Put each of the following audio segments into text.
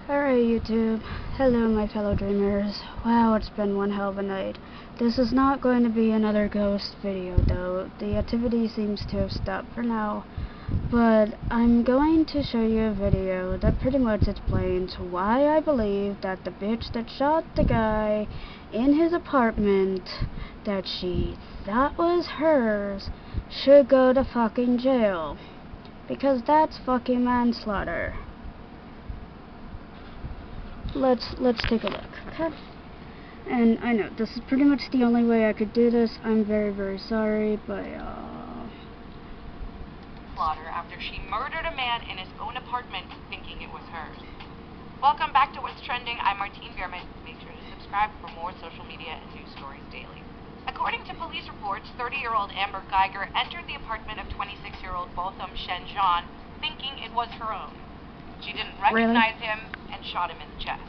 Alright YouTube, hello my fellow dreamers. Wow, it's been one hell of a night. This is not going to be another ghost video though. The activity seems to have stopped for now. But I'm going to show you a video that pretty much explains why I believe that the bitch that shot the guy in his apartment that she thought was hers should go to fucking jail. Because that's fucking manslaughter. Let's take a look, okay? And I know this is pretty much the only way I could do this. I'm very sorry, but slaughter after she murdered a man in his own apartment thinking it was hers. Welcome back to What's Trending. I'm Martine Bierman. Make sure to subscribe for more social media and news stories daily. According to police reports, 30-year-old Amber Guyger entered the apartment of 26-year-old Botham Shenjan thinking it was her own. She didn't recognize him and shot him in the chest.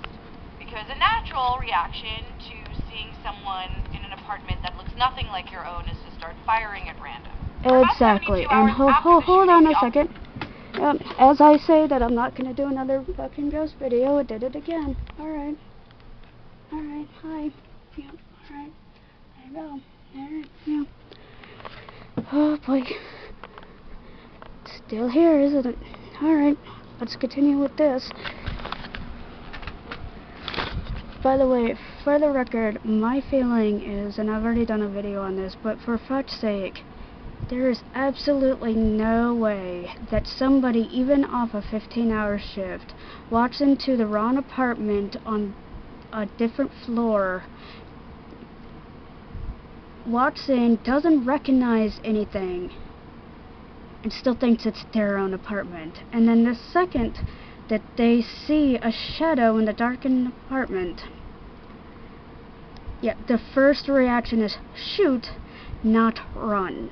Because a natural reaction to seeing someone in an apartment that looks nothing like your own is to start firing at random. exactly. And hold on a second. As I say that I'm not gonna do another fucking ghost video, I did it again. Alright. Alright, hi. Yeah, alright. There you go. Alright, yeah. Oh boy. It's still here, isn't it? Alright. Let's continue with this. By the way, for the record, my feeling is, and I've already done a video on this, but for fuck's sake, there is absolutely no way that somebody, even off a 15-hour shift, walks into the wrong apartment on a different floor, walks in, doesn't recognize anything, and still thinks it's their own apartment. And then the second that they see a shadow in the darkened apartment, yeah, the first reaction is shoot, not run.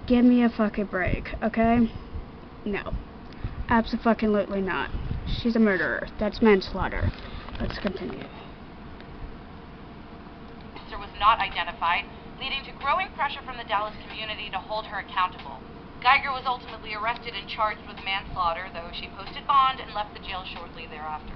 Give me a fucking break, okay? No. Abso-fucking-lutely not. She's a murderer. That's manslaughter. Let's continue. Officer was not identified, leading to growing pressure from the Dallas community to hold her accountable. Guyger was ultimately arrested and charged with manslaughter, though she posted bond and left the jail shortly thereafter.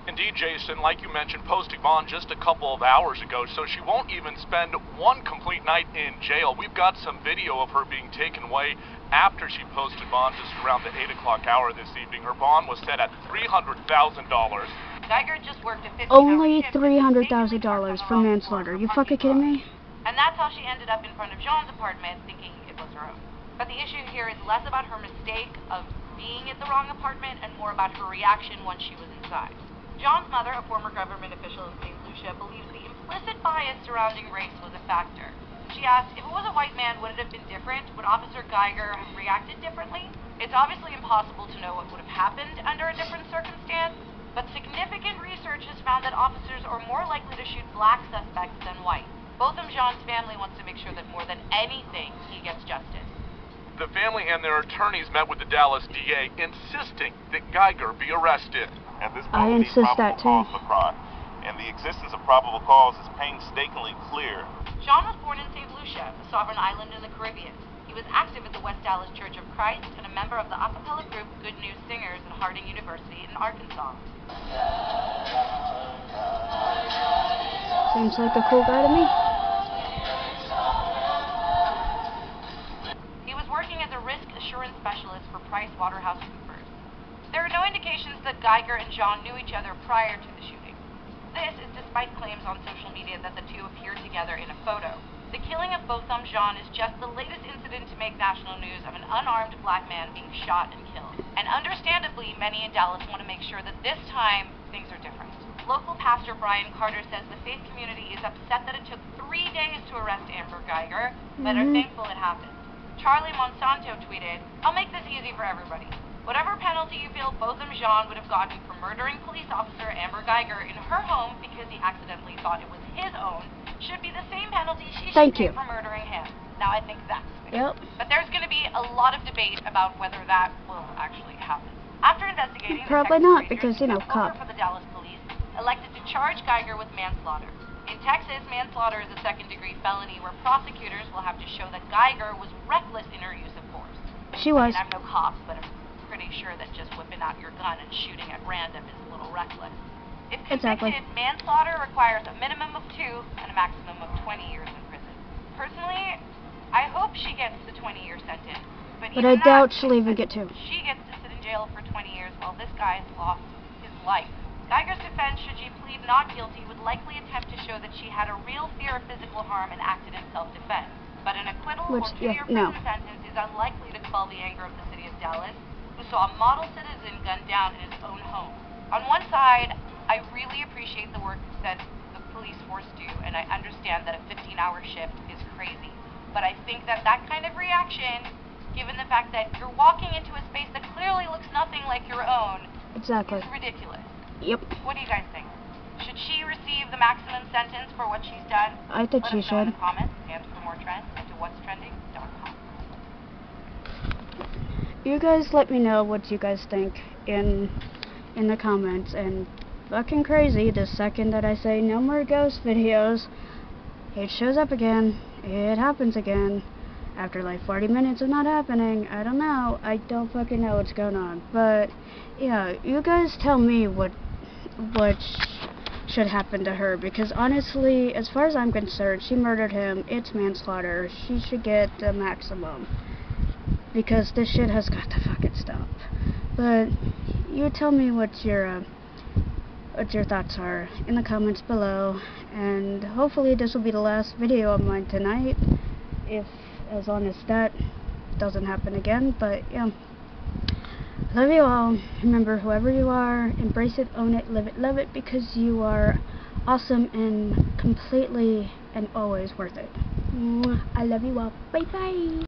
Indeed, Jason, like you mentioned, posting bond just a couple of hours ago, so she won't even spend one complete night in jail. We've got some video of her being taken away after she posted bond just around the 8 o'clock hour this evening. Her bond was set at $300,000. Guyger just worked a 15-hour Only shift $300,000 for manslaughter. You fucking kidding me? And that's how she ended up in front of Jean's apartment thinking it was her own. But the issue here is less about her mistake of being at the wrong apartment and more about her reaction once she was inside. John's mother, a former government official in St. Lucia, believes the implicit bias surrounding race was a factor. She asked, if it was a white man, would it have been different? Would Officer Guyger have reacted differently? It's obviously impossible to know what would have happened under a different circumstance, but significant research has found that officers are more likely to shoot black suspects than white. Botham Jean's family wants to make sure that more than anything, he gets justice. The family and their attorneys met with the Dallas DA, insisting that Guyger be arrested. And this I insist that too. cause for crime, and the existence of probable cause is painstakingly clear. Jean was born in St. Lucia, a sovereign island in the Caribbean. He was active at the West Dallas Church of Christ and a member of the a cappella group Good News Singers at Harding University in Arkansas. Seems like a cool guy to me. He was working as a risk assurance specialist for PricewaterhouseCoopers. There are no indications that Guyger and Jean knew each other prior to the shooting. This is despite claims on social media that the two appeared together in a photo. The killing of Botham Jean is just the latest incident to make national news of an unarmed black man being shot and killed. And understandably, many in Dallas want to make sure that this time, things are different. Local pastor Brian Carter says the faith community is upset that it took 3 days to arrest Amber Guyger, but are thankful it happened. Charlie Monsanto tweeted, "I'll make this easy for everybody. Whatever penalty you feel Botham Jean would have gotten for murdering police officer Amber Guyger in her home because he accidentally thought it was his own should be the same penalty she should take for murdering him." Now I think that's fair. Yep. But there's going to be a lot of debate about whether that will actually happen. After investigating, Probably not, because, you know, cop. For the Dallas police elected to charge Guyger with manslaughter. In Texas, manslaughter is a second-degree felony where prosecutors will have to show that Guyger was reckless in her use of force. She was. I mean, I'm no cop, but I'm pretty sure that just whipping out your gun and shooting at random is a little reckless. If Exactly. convicted, manslaughter requires a minimum of 2 and a maximum of 20 years in prison. Personally, I hope she gets the 20-year sentence. But I doubt she'll even get 2. She gets to sit in jail for 20 years while this guy's lost his life. Guyger's defense, should she plead not guilty, would likely attempt to show that she had a real fear of physical harm and acted in self-defense. But an acquittal or 2-year prison sentence is unlikely to quell the anger of the city of Dallas, who saw a model citizen gunned down in his own home. On one side, I really appreciate the work that the police force do, and I understand that a 15-hour shift is crazy. But I think that that kind of reaction, given the fact that you're walking into a space that clearly looks nothing like your own, is ridiculous. Yep. What do you guys think? Should she receive the maximum sentence for what she's done? I think she should. Let us know in the comments, and for more trends, head to whatstrending.com. You guys let me know what you guys think in the comments, and fucking crazy, the second that I say no more ghost videos, it shows up again. It happens again. After like 40 minutes of not happening, I don't know. I don't fucking know what's going on. But yeah, you guys tell me what should happen to her, because honestly, as far as I'm concerned, she murdered him. It's manslaughter. She should get the maximum, because this shit has got to fucking stop. But you tell me what your thoughts are in the comments below, and hopefully this will be the last video of mine tonight, as long as that doesn't happen again. But yeah, love you all. Remember, whoever you are, embrace it, own it, live it, love it, because you are awesome and completely and always worth it. I love you all. Bye bye.